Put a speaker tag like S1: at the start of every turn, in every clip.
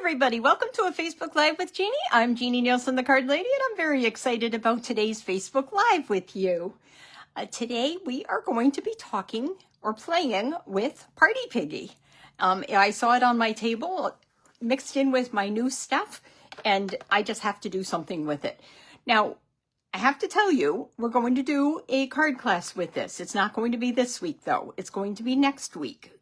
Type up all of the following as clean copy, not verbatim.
S1: everybody. Welcome to a Facebook Live with Jeannie. I'm Jeannie Nielsen, the Card Lady, and I'm very excited about today's Facebook Live with you. Today, we are going to be talking or playing with Party Piggy. I saw it on my table mixed in with my new stuff, and I just have to do something with it. Now, I have to tell you, we're going to do a card class with this. It's not going to be this week, though. It's going to be next week.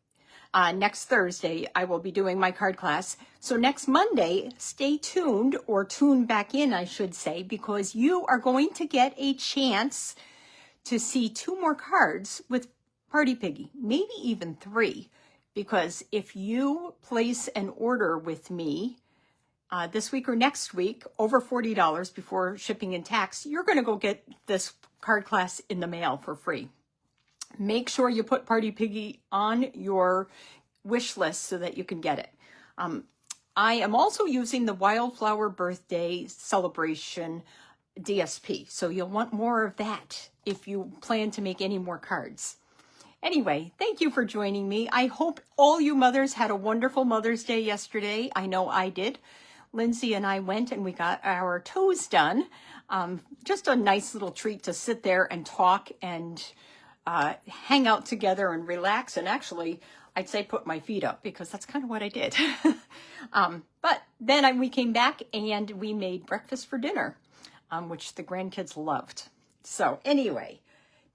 S1: Next Thursday, I will be doing my card class. So next Monday, stay tuned, or tune back in, I should say, because you are going to get a chance to see 2 more cards with Party Piggy, maybe even 3, because if you place an order with me this week or next week, over $40 before shipping and tax, you're going to go get this card class in the mail for free. Make sure you put Party Piggy on your wish list so that you can get it. I am also using the Wildflower Birthday Celebration DSP, so you'll want more of that if you plan to make any more cards. Anyway, thank you for joining me. I hope all you mothers had a wonderful Mother's Day yesterday. I know I did. Lindsay and I went and we got our toes done. Just a nice little treat to sit there and talk and hang out together and relax, and actually I'd say put my feet up, because that's kind of what I did. But then we came back and we made breakfast for dinner, which the grandkids loved. So anyway,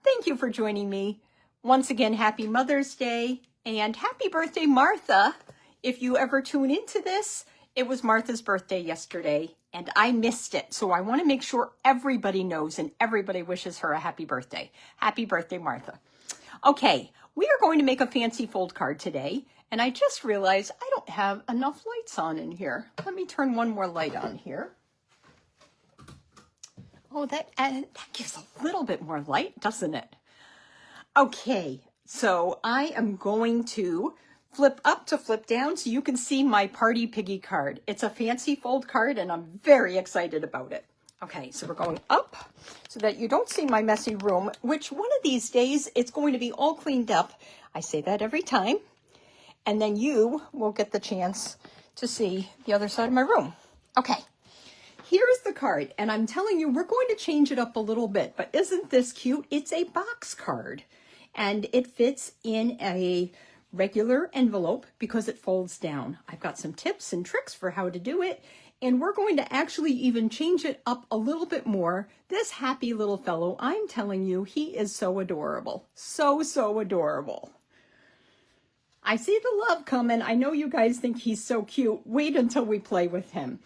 S1: thank you for joining me. Once again, happy Mother's Day and happy birthday, Martha. If you ever tune into this, it was Martha's birthday yesterday and I missed it. So I want to make sure everybody knows and everybody wishes her a happy birthday. Happy birthday, Martha. Okay, we are going to make a fancy fold card today. And I just realized I don't have enough lights on in here. Let me turn one more light on here. Oh, that gives a little bit more light, doesn't it? Okay, so I am going to flip up to flip down so you can see my Party Piggy card. It's a fancy fold card and I'm very excited about it. Okay, so we're going up so that you don't see my messy room, which one of these days it's going to be all cleaned up. I say that every time. And then you will get the chance to see the other side of my room. Okay, here's the card. And I'm telling you, we're going to change it up a little bit, but isn't this cute? It's a box card and it fits in a regular envelope because it folds down. I've got some tips and tricks for how to do it, and we're going to actually even change it up a little bit more. This happy little fellow, I'm telling you, he is so adorable. So, so adorable. I see the love coming. I know you guys think he's so cute. Wait until we play with him.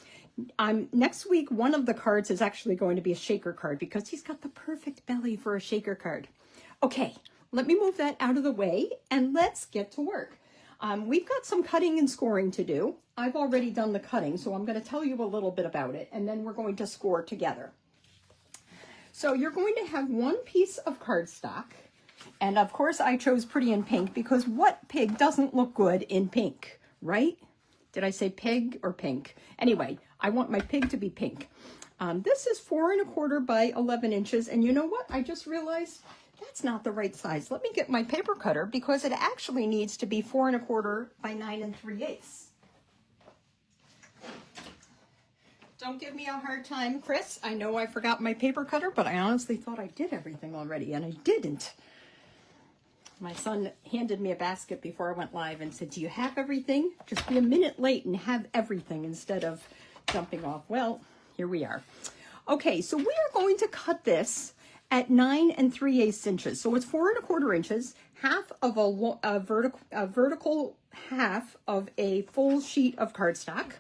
S1: Next week, one of the cards is actually going to be a shaker card because he's got the perfect belly for a shaker card. Okay. Let me move that out of the way and let's get to work. We've got some cutting and scoring to do. I've already done the cutting, so I'm going to tell you a little bit about it, and then we're going to score together. So you're going to have 1 piece of cardstock, and of course I chose pretty in pink because what pig doesn't look good in pink, right? Did I say pig or pink? Anyway, I want my pig to be pink. This is 4 1/4 by 11 inches, and you know what? I just realized that's not the right size. Let me get my paper cutter because it actually needs to be 4 1/4 by 9 3/8. Don't give me a hard time, Chris. I know I forgot my paper cutter, but I honestly thought I did everything already, and I didn't. My son handed me a basket before I went live and said, do you have everything? Just be a minute late and have everything instead of jumping off. Well, here we are. Okay, so we are going to cut this at 9 3/8 inches. So it's 4 1/4 inches, half of a vertical half of a full sheet of cardstock.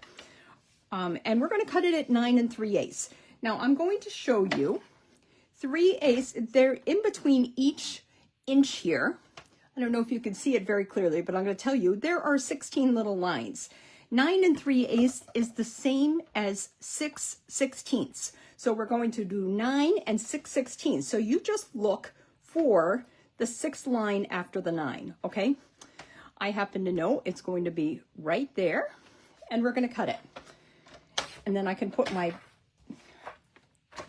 S1: And we're going to cut it at 9 3/8. Now I'm going to show you 3/8. They're in between each inch here. I don't know if you can see it very clearly, but I'm going to tell you there are 16 little lines. 9 3/8 is the same as 6/16. So we're going to do 9 and 6/16. So you just look for the 6th line after the 9, okay? I happen to know it's going to be right there, and we're going to cut it. And then I can put my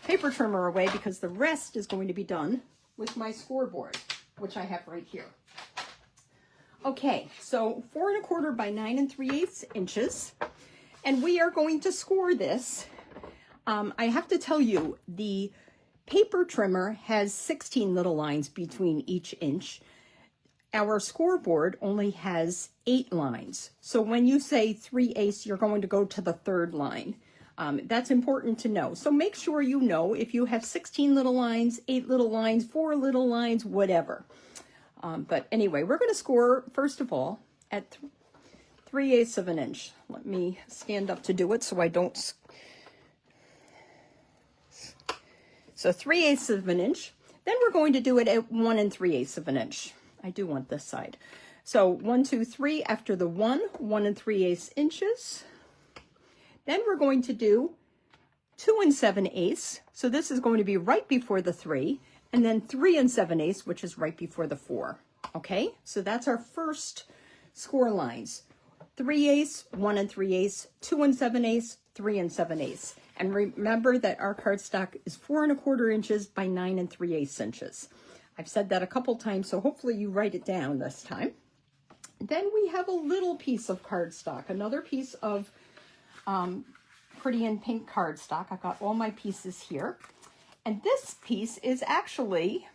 S1: paper trimmer away because the rest is going to be done with my scoreboard, which I have right here. Okay, so 4 1/4 by 9 3/8 inches. And we are going to score this. I have to tell you, the paper trimmer has 16 little lines between each inch. Our scoreboard only has 8 lines. So when you say 3/8, you're going to go to the 3rd line. That's important to know. So make sure you know if you have 16 little lines, 8 little lines, 4 little lines, whatever. But anyway, we're going to score, first of all, at 3/8 of an inch. Let me stand up to do it so I don't. So 3/8 of an inch. Then we're going to do it at 1 3/8 of an inch. I do want this side. So 1, 2, 3 after the 1 3/8 inches. Then we're going to do 2 7/8. So this is going to be right before the 3, and then 3 7/8, which is right before the 4. Okay, so that's our first score lines. 3/8, 1 3/8, 2 7/8, 3 7/8. And remember that our cardstock is 4 1/4 inches by 9 3/8 inches. I've said that a couple times, so hopefully you write it down this time. Then we have a little piece of cardstock, another piece of pretty in pink cardstock. I've got all my pieces here. And this piece is actually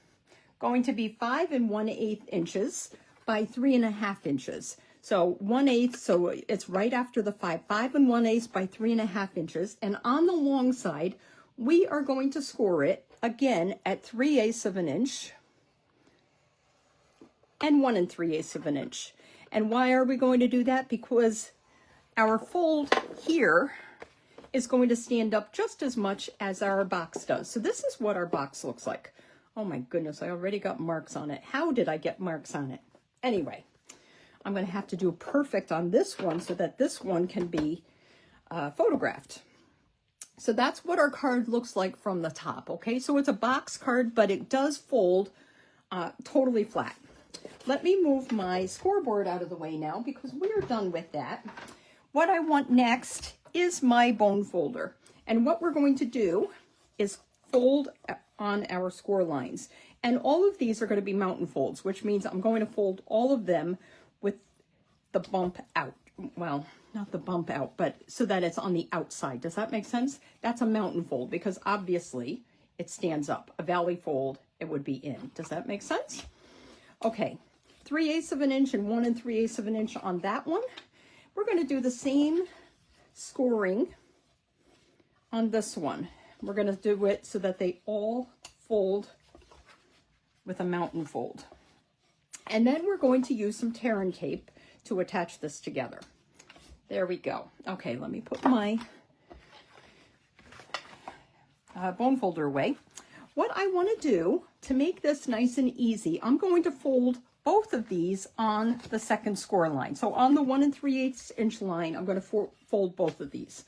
S1: going to be 5 1/8 inches by 3 1/2 inches. So 1/8, so it's right after the 5, 5 1/8 by 3 1/2 inches. And on the long side, we are going to score it again at 3/8 of an inch and 1 3/8 of an inch. And why are we going to do that? Because our fold here is going to stand up just as much as our box does. So this is what our box looks like. Oh my goodness, I already got marks on it. How did I get marks on it? Anyway, I'm going to have to do perfect on this one so that this one can be photographed. So that's what our card looks like from the top, okay? So it's a box card, but it does fold totally flat. Let me move my scoreboard out of the way now because we're done with that. What I want next is my bone folder. And what we're going to do is fold on our score lines. And all of these are going to be mountain folds, which means I'm going to fold all of them with the bump out. Well, not the bump out, but so that it's on the outside. Does that make sense? That's a mountain fold because obviously it stands up. A valley fold, it would be in. Does that make sense? Okay, 3/8 of an inch and 1 3/8 of an inch on that one. We're going to do the same scoring on this one. We're going to do it so that they all fold with a mountain fold. And then we're going to use some tear and tape to attach this together. There we go. Okay, let me put my bone folder away. What I want to do to make this nice and easy, I'm going to fold both of these on the second score line. So on the 1 3/8 inch line, I'm going to fold both of these.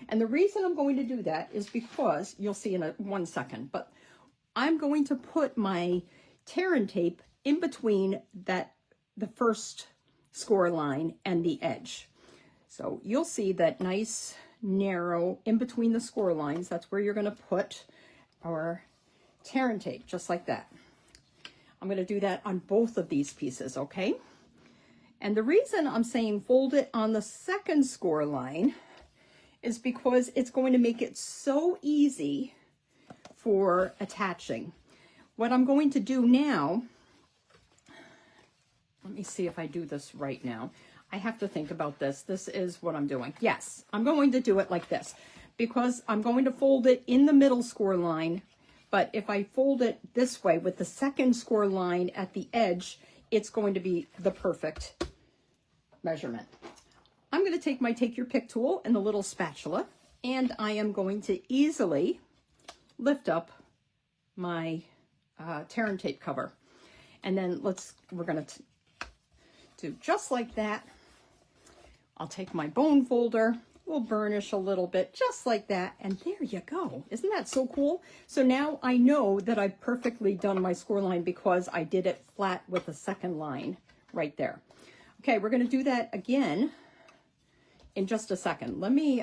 S1: And the reason I'm going to do that is because, you'll see in 1 second, but I'm going to put my tear and tape in between the first score line and the edge. So you'll see that nice narrow in between the score lines. That's where you're going to put our tear and tape, just like that. I'm going to do that on both of these pieces, okay? And the reason I'm saying fold it on the second score line is because it's going to make it so easy for attaching. What I'm going to do now, let me see if I do this right now. I have to think about this. This is what I'm doing. Yes, I'm going to do it like this because I'm going to fold it in the middle score line. But if I fold it this way with the second score line at the edge, it's going to be the perfect measurement. I'm going to take my Take Your Pick tool and the little spatula, and I am going to easily lift up my tear and tape cover. And then we're going to do just like that. I'll take my bone folder, we'll burnish a little bit, just like that, and there you go. Isn't that so cool? So now I know that I've perfectly done my score line because I did it flat with the second line right there. Okay, we're going to do that again in just a second. Let me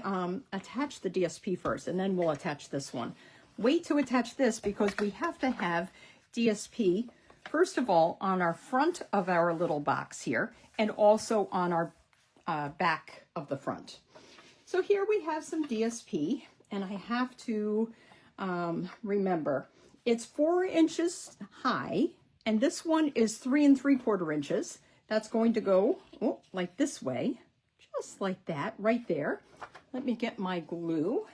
S1: attach the DSP first, and then we'll attach this one. Wait to attach this because we have to have DSP, first of all, on our front of our little box here, and also on our back of the front. So here we have some DSP, and I have to remember, it's 4 inches high, and this one is 3 3/4 inches. That's going to go like this way, just like that, right there. Let me get my glue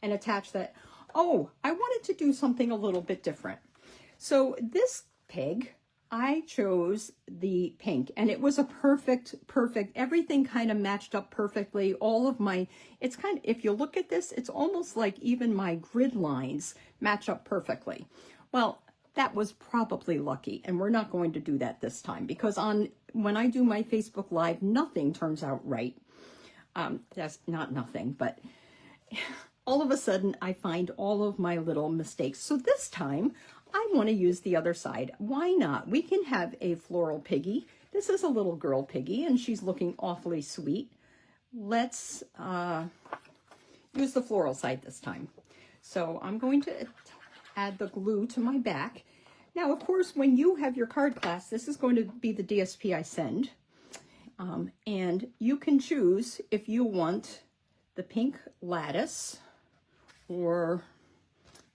S1: and attach that. Oh, I wanted to do something a little bit different. So this pig, I chose the pink, and it was a perfect, everything kind of matched up perfectly. All of my, it's kind of, if you look at this, it's almost like even my grid lines match up perfectly. Well, that was probably lucky, and we're not going to do that this time, because when I do my Facebook Live, nothing turns out right. That's not nothing, but all of a sudden I find all of my little mistakes. So this time I want to use the other side. Why not? We can have a floral piggy. This is a little girl piggy, and she's looking awfully sweet. Let's use the floral side this time. So I'm going to add the glue to my back. Now, of course, when you have your card class, this is going to be the DSP I send. And you can choose if you want the pink lattice, or,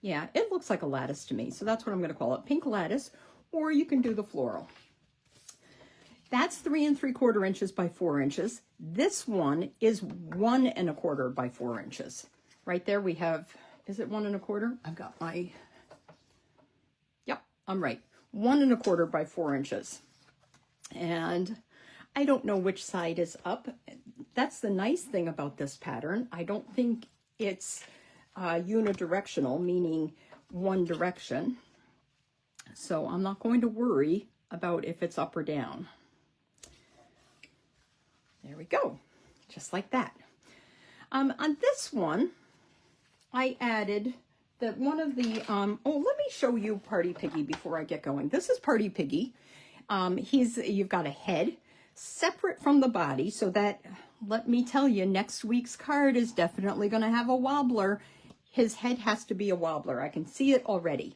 S1: yeah, it looks like a lattice to me, so that's what I'm going to call it, pink lattice, or you can do the floral. That's 3 3/4 inches by 4 inches. This one is 1 1/4 by 4 inches. Right there we have, is it 1 1/4? I've got my, yep, I'm right. 1 1/4 by 4 inches. And I don't know which side is up. That's the nice thing about this pattern. I don't think it's unidirectional, meaning one direction. So I'm not going to worry about if it's up or down. There we go, just like that. On this one, I added that one of the, oh, let me show you Party Piggy before I get going. This is Party Piggy. You've got a head separate from the body, so that, let me tell you, next week's card is definitely going to have a wobbler. His head has to be a wobbler. I can see it already.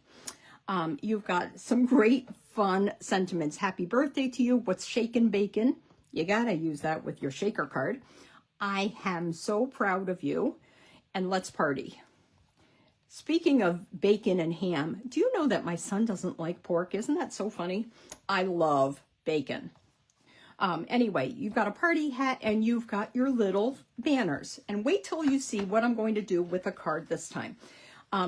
S1: You've got some great fun sentiments. Happy birthday to you. What's shakin' bacon? You gotta use that with your shaker card. I am so proud of you, and let's party. Speaking of bacon and ham, do you know that my son doesn't like pork? Isn't that so funny? I love bacon. Anyway, you've got a party hat, and you've got your little banners. And wait till you see what I'm going to do with a card this time.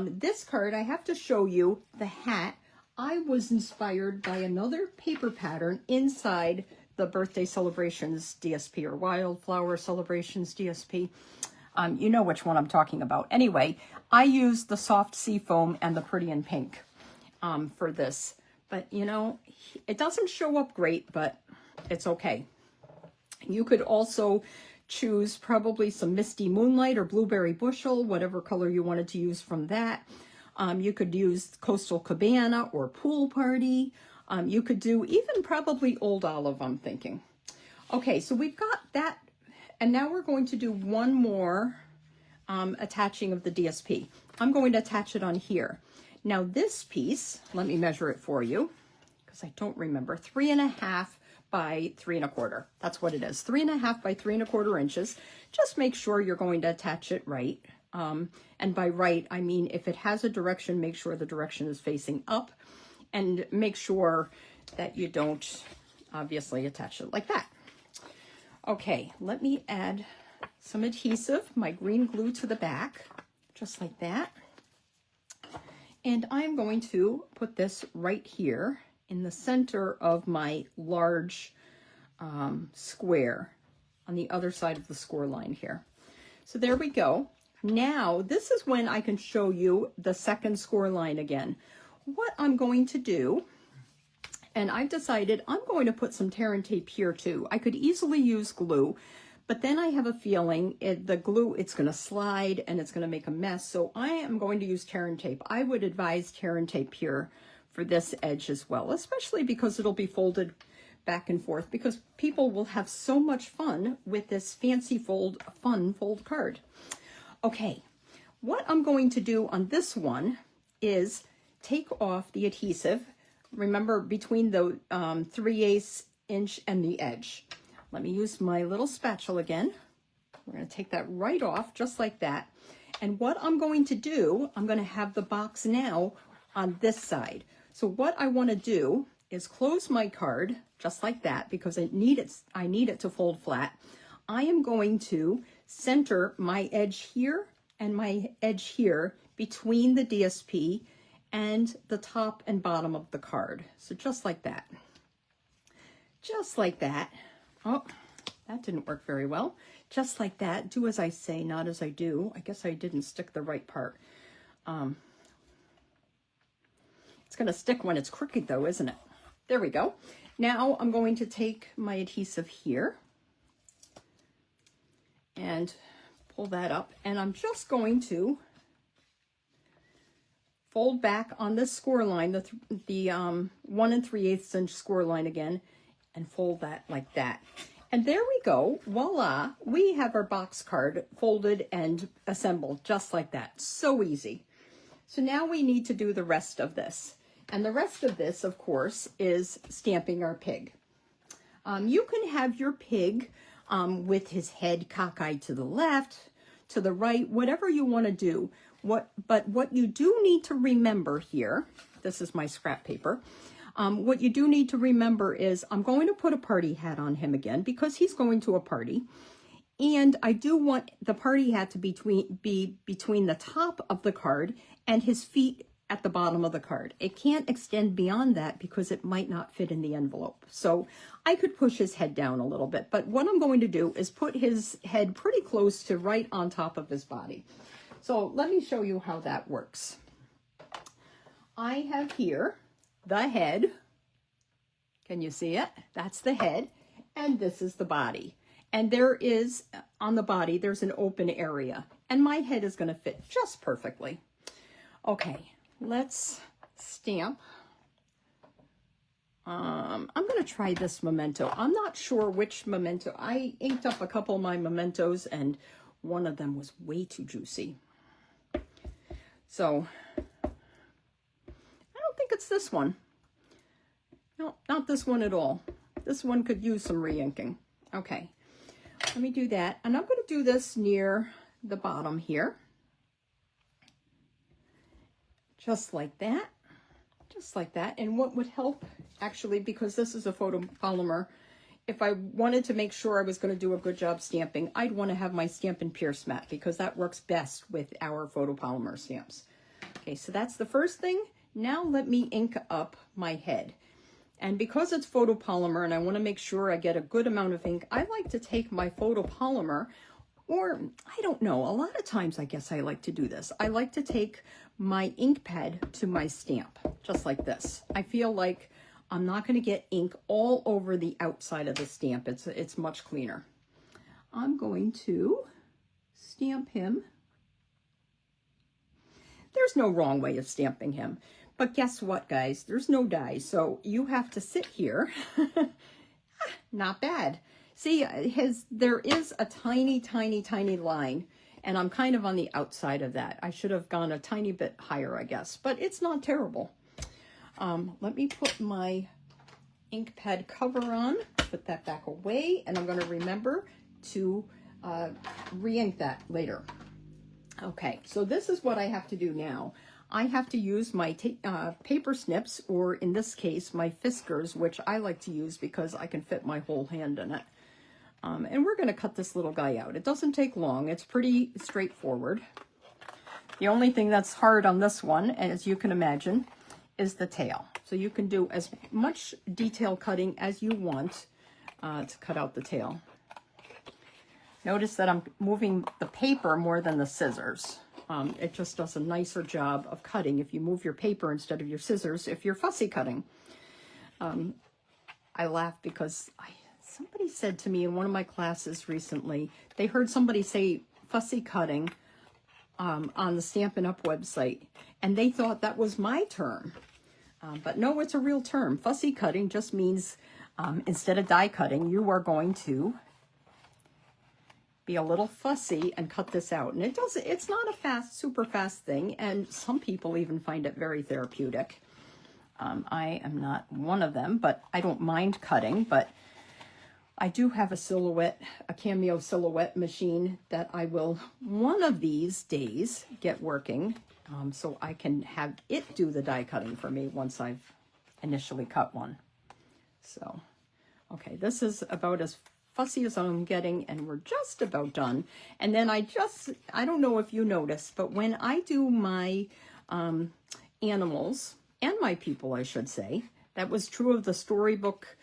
S1: This card, I have to show you the hat. I was inspired by another paper pattern inside the Birthday Celebrations DSP, or Wildflower Celebrations DSP. You know which one I'm talking about. Anyway, I used the soft sea foam and the pretty in pink for this. But, you know, it doesn't show up great, but it's okay. You could also choose probably some Misty Moonlight or Blueberry Bushel, whatever color you wanted to use from that. You could use Coastal Cabana or Pool Party. You could do even probably Old Olive, I'm thinking. Okay, so we've got that. And now we're going to do one more attaching of the DSP. I'm going to attach it on here. Now this piece, let me measure it for you, because I don't remember, 3.5 by 3 1/4. That's what it is, 3.5 by 3 1/4 inches. Just make sure you're going to attach it right. And by right, I mean if it has a direction, make sure the direction is facing up, and make sure that you don't obviously attach it like that. Okay, let me add some adhesive, my green glue to the back, just like that. And I'm going to put this right here in the center of my large square on the other side of the score line here. So there we go. Now, this is when I can show you the second score line again. What I'm going to do, and I've decided I'm going to put some tear and tape here too. I could easily use glue, but then I have a feeling the glue, it's going to slide and it's going to make a mess. So I am going to use tear and tape. I would advise tear and tape here for this edge as well, especially because it'll be folded back and forth, because people will have so much fun with this fancy fold card. Okay, what I'm going to do on this one is take off the adhesive. Remember, between the 3/8 inch and the edge. Let me use my little spatula again. We're going to take that right off, just like that. And what I'm going to do, I'm going to have the box now on this side. So what I want to do is close my card, just like that, because I need it to fold flat. I am going to center my edge here and my edge here between the DSP and the top and bottom of the card. So just like that. Just like that. Oh, that didn't work very well. Just like that. Do as I say, not as I do. I guess I didn't stick the right part. It's going to stick when it's crooked though, isn't it? There we go. Now I'm going to take my adhesive here and pull that up, and I'm just going to fold back on this score line, the 1 3/8 inch score line again, and fold that like that. And there we go. Voila, we have our box card folded and assembled just like that. So easy. So now we need to do the rest of this. And the rest of this, of course, is stamping our pig. You can have your pig with his head cockeyed to the left, to the right, whatever you want to do. But what you do need to remember here, this is my scrap paper, what you do need to remember is I'm going to put a party hat on him again because he's going to a party. And I do want the party hat to be between the top of the card and his feet at the bottom of the card. It can't extend beyond that because it might not fit in the envelope. So I could push his head down a little bit, but what I'm going to do is put his head pretty close to right on top of his body. So let me show you how that works. I have here the head. Can you see it? That's the head. And this is the body. And there is, on the body, there's an open area. And my head is going to fit just perfectly. Okay, let's stamp. I'm going to try this memento. I'm not sure which memento. I inked up a couple of my mementos, and one of them was way too juicy. So, I don't think it's this one. No, not this one at all. This one could use some re-inking. Okay, let me do that. And I'm going to do this near the bottom here. Just like that. Just like that. And what would help, actually, because this is a photopolymer, if I wanted to make sure I was going to do a good job stamping, I'd want to have my Stampin' Pierce mat because that works best with our photopolymer stamps. Okay, so that's the first thing. Now let me ink up my head. And because it's photopolymer and I want to make sure I get a good amount of ink, I like to take my photopolymer, or I don't know, a lot of times I guess I like to do this. I like to take my ink pad to my stamp, just like this. I feel like I'm not going to get ink all over the outside of the stamp. It's much cleaner. I'm going to stamp him. There's no wrong way of stamping him. But guess what, guys? There's no die, so you have to sit here. Not bad. See, there is a tiny, tiny, tiny line, and I'm kind of on the outside of that. I should have gone a tiny bit higher, I guess, but it's not terrible. Let me put my ink pad cover on, put that back away, and I'm going to remember to re-ink that later. Okay, so this is what I have to do now. I have to use my paper snips, or in this case, my Fiskars, which I like to use because I can fit my whole hand in it. And we're going to cut this little guy out. It doesn't take long. It's pretty straightforward. The only thing that's hard on this one, as you can imagine, is the tail. So you can do as much detail cutting as you want to cut out the tail. Notice that I'm moving the paper more than the scissors. It just does a nicer job of cutting if you move your paper instead of your scissors if you're fussy cutting. I laugh because somebody said to me in one of my classes recently, they heard somebody say fussy cutting on the Stampin' Up! Website, and they thought that was my term. But no, it's a real term. Fussy cutting just means instead of die cutting, you are going to be a little fussy and cut this out. And it's not a super fast thing, and some people even find it very therapeutic. I am not one of them, but I don't mind cutting. But I do have a silhouette, a cameo silhouette machine that I will one of these days get working, so I can have it do the die cutting for me once I've initially cut one. So, okay, this is about as fussy as I'm getting, and we're just about done. And then I don't know if you noticed, but when I do my animals, and my people, I should say, that was true of the storybook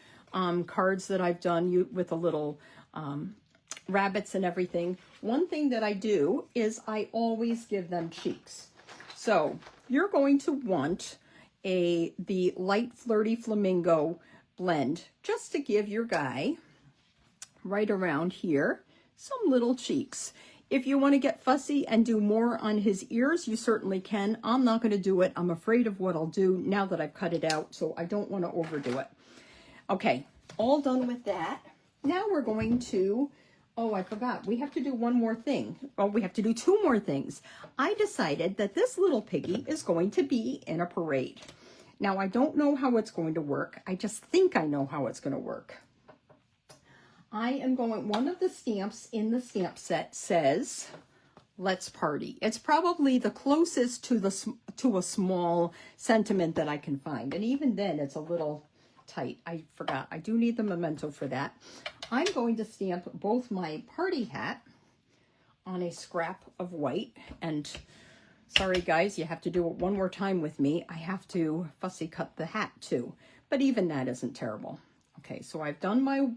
S1: cards that I've done with the little rabbits and everything. One thing that I do is I always give them cheeks. So you're going to want the light flirty flamingo blend just to give your guy right around here some little cheeks. If you want to get fussy and do more on his ears, you certainly can. I'm not going to do it. I'm afraid of what I'll do now that I've cut it out, so I don't want to overdo it. Okay, all done with that. Now we're going to, oh, I forgot. We have to do one more thing. Well, we have to do two more things. I decided that this little piggy is going to be in a parade. Now, I don't know how it's going to work. I just think I know how it's going to work. I am going, one of the stamps in the stamp set says, "Let's party." It's probably the closest to a small sentiment that I can find. And even then, it's a little tight. I forgot. I do need the memento for that. I'm going to stamp both my party hat on a scrap of white. And sorry, guys, you have to do it one more time with me. I have to fussy cut the hat, too. But even that isn't terrible. Okay, so I've done my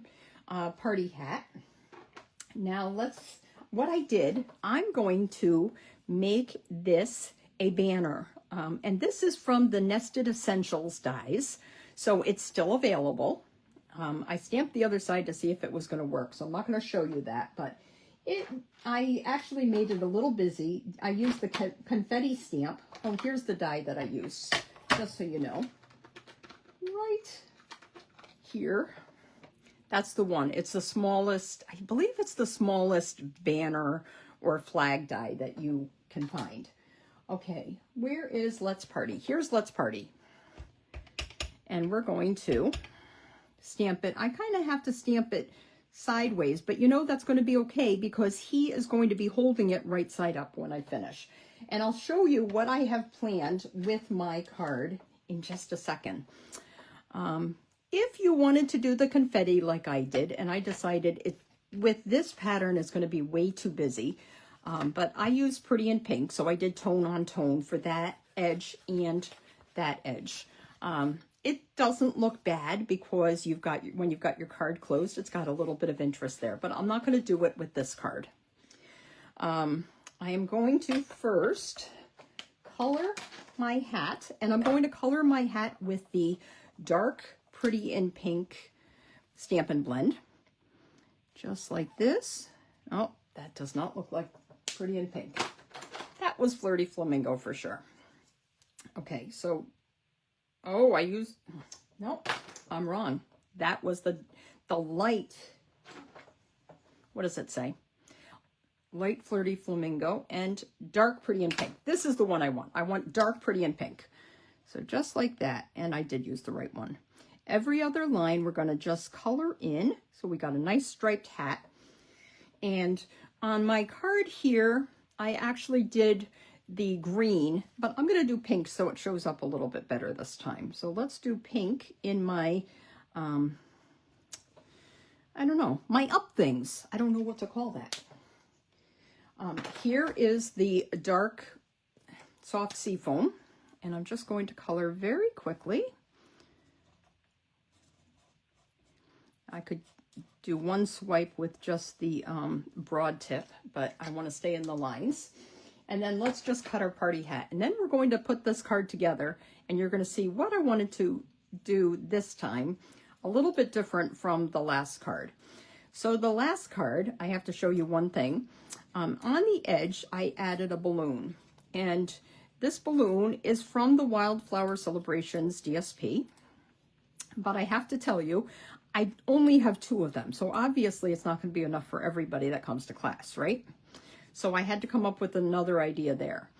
S1: party hat. Now what I did, I'm going to make this a banner. And this is from the Nested Essentials dies. So it's still available. I stamped the other side to see if it was going to work. So I'm not going to show you that, but I actually made it a little busy. I used the confetti stamp. Oh, here's the die that I used, just so you know. Right here. That's the one. It's the smallest, I believe it's the smallest banner or flag die that you can find. Okay, where is Let's Party? Here's Let's Party. And we're going to stamp it. I kind of have to stamp it sideways, but you know that's going to be okay because he is going to be holding it right side up when I finish. And I'll show you what I have planned with my card in just a second. If you wanted to do the confetti like I did, and I decided with this pattern it's going to be way too busy, but I used Pretty in Pink, so I did tone on tone for that edge and that edge. It doesn't look bad because when you've got your card closed, it's got a little bit of interest there, but I'm not going to do it with this card. I am going to first color my hat, and I'm going to color my hat with the dark Pretty in Pink Stampin' Blend, just like this. Oh, that does not look like Pretty in Pink. That was Flirty Flamingo for sure. Okay, so, oh, no, I'm wrong. That was the light, what does it say? Light Flirty Flamingo and dark Pretty in Pink. This is the one I want. I want dark Pretty in Pink. So just like that, and I did use the right one. Every other line we're going to just color in. So we got a nice striped hat. And on my card here, I actually did the green, but I'm going to do pink so it shows up a little bit better this time. So let's do pink in my, I don't know, my up things. I don't know what to call that. Here is the dark soft seafoam, and I'm just going to color very quickly. I could do one swipe with just the broad tip, but I want to stay in the lines. And then let's just cut our party hat. And then we're going to put this card together, and you're going to see what I wanted to do this time, a little bit different from the last card. So the last card, I have to show you one thing. On the edge, I added a balloon. And this balloon is from the Wildflower Celebrations DSP. But I have to tell you, I only have 2 of them. So obviously it's not going to be enough for everybody that comes to class, right? So I had to come up with another idea there.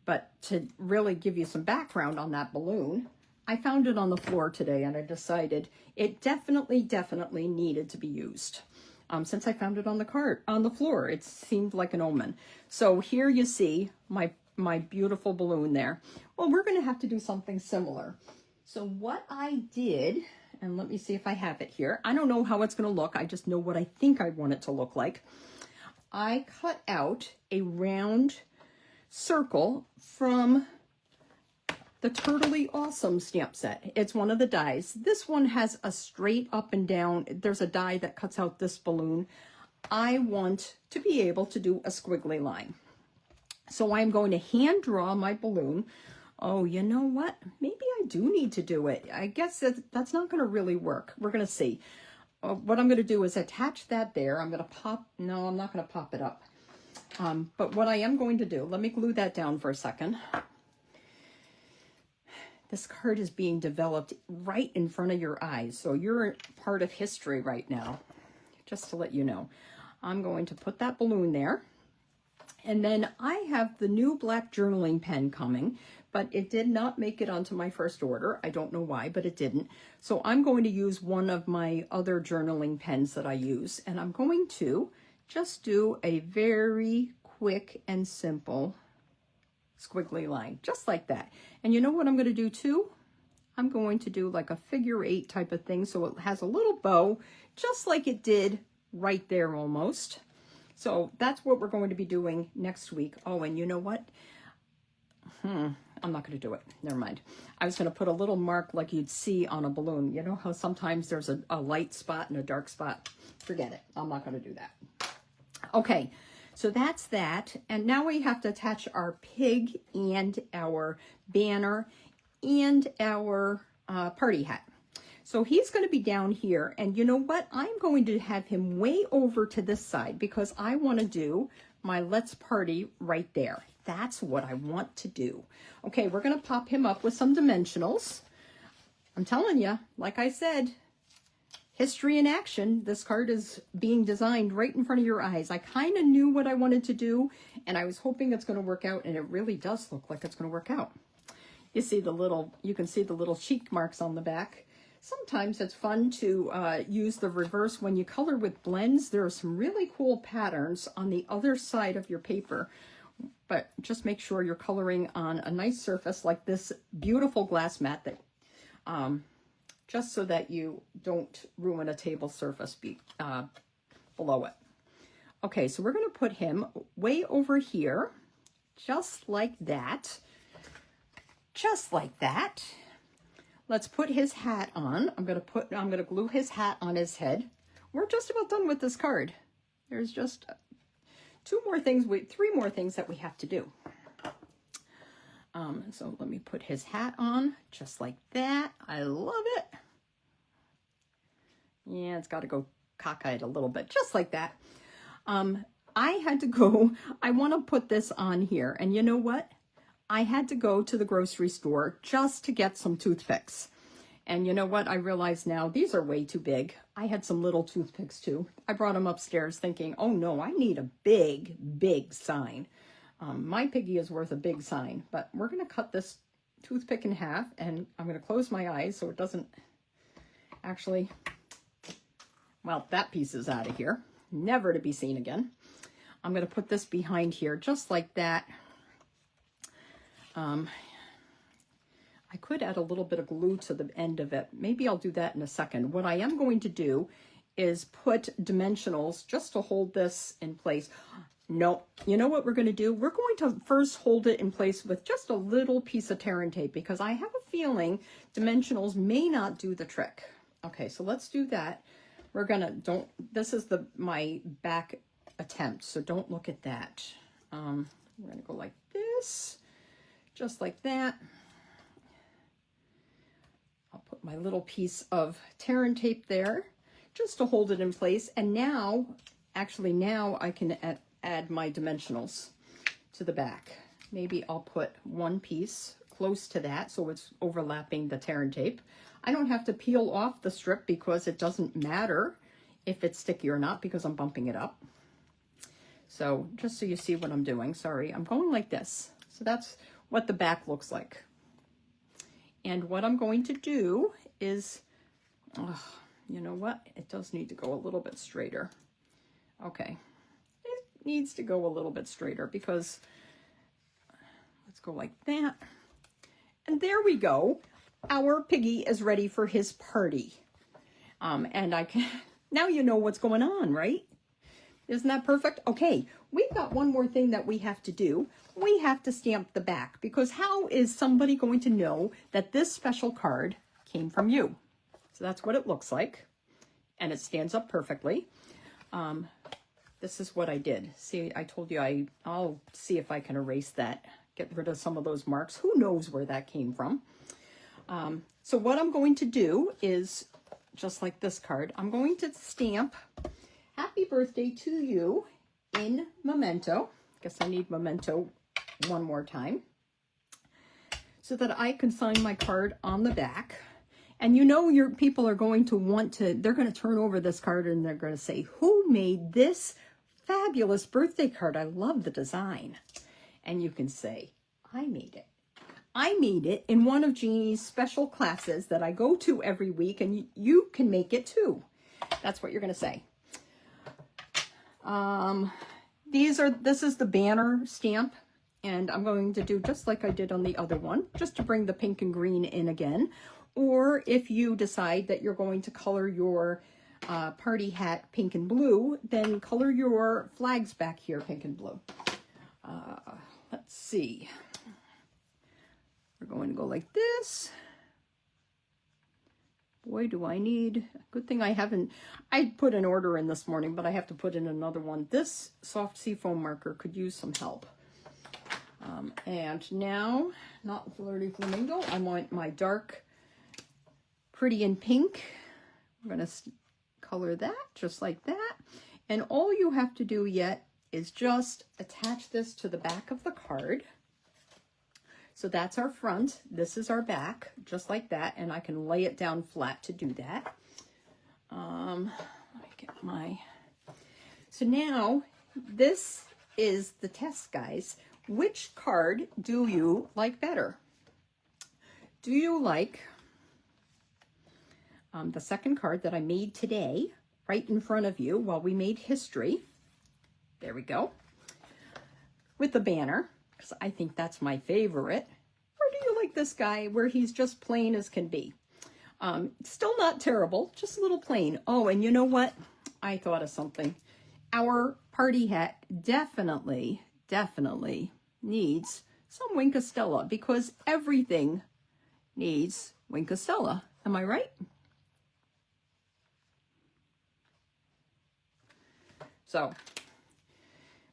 S1: But to really give you some background on that balloon, I found it on the floor today and I decided it definitely needed to be used. Since I found it on the floor, it seemed like an omen. So here you see my beautiful balloon there. Well, we're going to have to do something similar. So what I did, and let me see if I have it here. I don't know how it's going to look. I just know what I think I want it to look like. I cut out a round circle from the Turtley Awesome stamp set. It's one of the dies. This one has a straight up and down. There's a die that cuts out this balloon. I want to be able to do a squiggly line. So I'm going to hand draw my balloon. Oh, you know what? Maybe I do need to do it. I guess that's not going to really work. We're going to see. What I'm going to do is attach that there. I'm going to pop. No, I'm not going to pop it up. But what I am going to do, let me glue that down for a second. This card is being developed right in front of your eyes. So you're part of history right now, just to let you know. I'm going to put that balloon there. And then I have the new black journaling pen coming, but it did not make it onto my first order. I don't know why, but it didn't. So I'm going to use one of my other journaling pens that I use. And I'm going to just do a very quick and simple squiggly line, just like that. And you know what I'm going to do too? I'm going to do like a figure 8 type of thing, so it has a little bow, just like it did right there almost. So that's what we're going to be doing next week. Oh, and you know what? I'm not going to do it. Never mind. I was going to put a little mark like you'd see on a balloon. You know how sometimes there's a light spot and a dark spot? Forget it. I'm not going to do that. Okay. So that's that. And now we have to attach our pig and our banner and our party hat. So he's going to be down here. And you know what? I'm going to have him way over to this side because I want to do my Let's Party right there. That's what I want to do. Okay, we're going to pop him up with some dimensionals. I'm telling you, like I said, history in action. This card is being designed right in front of your eyes. I kind of knew what I wanted to do, and I was hoping it's going to work out, and it really does look like it's going to work out. You see you can see the little cheek marks on the back. Sometimes it's fun to use the reverse. When you color with blends, there are some really cool patterns on the other side of your paper, but just make sure you're coloring on a nice surface like this beautiful glass mat that just so that you don't ruin a table surface below it. Okay, so we're going to put him way over here, just like that. Just like that. Let's put his hat on. I'm going to glue his hat on his head. We're just about done with this card. There's just three more things that we have to do. So let me put his hat on just like that. I love it. Yeah, it's got to go cockeyed a little bit, just like that. I want to put this on here. And you know what? I had to go to the grocery store just to get some toothpicks. And you know what? I realize now these are way too big. I had some little toothpicks too. I brought them upstairs thinking, oh no, I need a big, big sign. My piggy is worth a big sign, but we're going to cut this toothpick in half and I'm going to close my eyes so it doesn't actually, well, that piece is out of here, never to be seen again. I'm going to put this behind here just like that. I could add a little bit of glue to the end of it. Maybe I'll do that in a second. What I am going to do is put dimensionals just to hold this in place. No, you know what we're going to do? We're going to first hold it in place with just a little piece of tear and tape because I have a feeling dimensionals may not do the trick. Okay, so let's do that. We're going to, this is my back attempt, so don't look at that. We're going to go like this, just like that. I'll put my little piece of tear and tape there just to hold it in place. And now I can add my dimensionals to the back. Maybe I'll put one piece close to that so it's overlapping the tear and tape. I don't have to peel off the strip because it doesn't matter if it's sticky or not because I'm bumping it up. So just so you see what I'm doing, sorry, I'm going like this. So that's what the back looks like. And what I'm going to do is, you know what? It does need to go a little bit straighter. Okay. It needs to go a little bit straighter because, let's go like that. And there we go. Our piggy is ready for his party. And I can, now you know what's going on, right? Isn't that perfect? Okay, we've got one more thing that we have to do. We have to stamp the back, because how is somebody going to know that this special card came from you? So that's what it looks like. And it stands up perfectly. This is what I did. See, I told you I'll see if I can erase that, get rid of some of those marks. Who knows where that came from? So what I'm going to do is, just like this card, I'm going to stamp "Happy Birthday to You" in memento. Guess I need memento one more time so that I can sign my card on the back. And you know your people are going to want to, they're going to turn over this card and they're going to say, who made this fabulous birthday card? I love the design. And you can say, I made it. I made it in one of Jeannie's special classes that I go to every week, and you can make it too. That's what you're going to say. This is the banner stamp, and I'm going to do just like I did on the other one, just to bring the pink and green in again. Or if you decide that you're going to color your party hat pink and blue, then color your flags back here pink and blue. Let's see. We're going to go like this. Boy, do I need, good thing I put an order in this morning, but I have to put in another one. This soft seafoam marker could use some help. And now, not Flirty Flamingo, I want my dark Pretty in Pink. I'm going to color that just like that. And all you have to do yet is just attach this to the back of the card. So that's our front. This is our back, just like that. And I can lay it down flat to do that. Let me get my... So now, this is the test, guys. Which card do you like better? Do you like the second card that I made today, right in front of you while we made history? There we go. With the banner. Because I think that's my favorite. Or do you like this guy where he's just plain as can be? Still not terrible, just a little plain. Oh, and you know what? I thought of something. Our party hat definitely needs some Wink of Stella, because everything needs Wink of Stella. Am I right? So...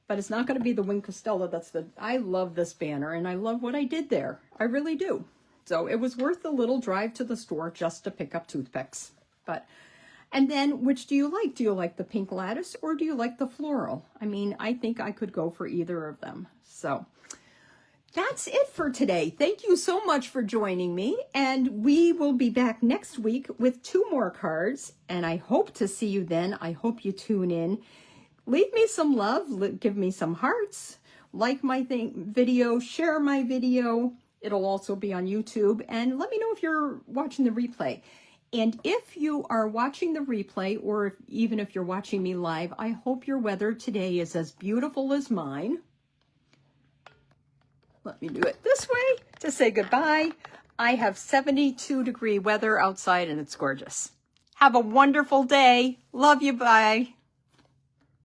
S1: but it's not going to be the Wink of Stella. I love this banner, and I love what I did there. I really do. So it was worth the little drive to the store just to pick up toothpicks. And then, which do you like? Do you like the pink lattice, or do you like the floral? I mean, I think I could go for either of them. So that's it for today. Thank you so much for joining me. And we will be back next week with 2 more cards. And I hope to see you then. I hope you tune in. Leave me some love, give me some hearts, like my video, share my video. It'll also be on YouTube, and let me know if you're watching the replay. And if you are watching the replay, or even if you're watching me live, I hope your weather today is as beautiful as mine. Let me do it this way to say goodbye. I have 72-degree weather outside, and it's gorgeous. Have a wonderful day. Love you. Bye.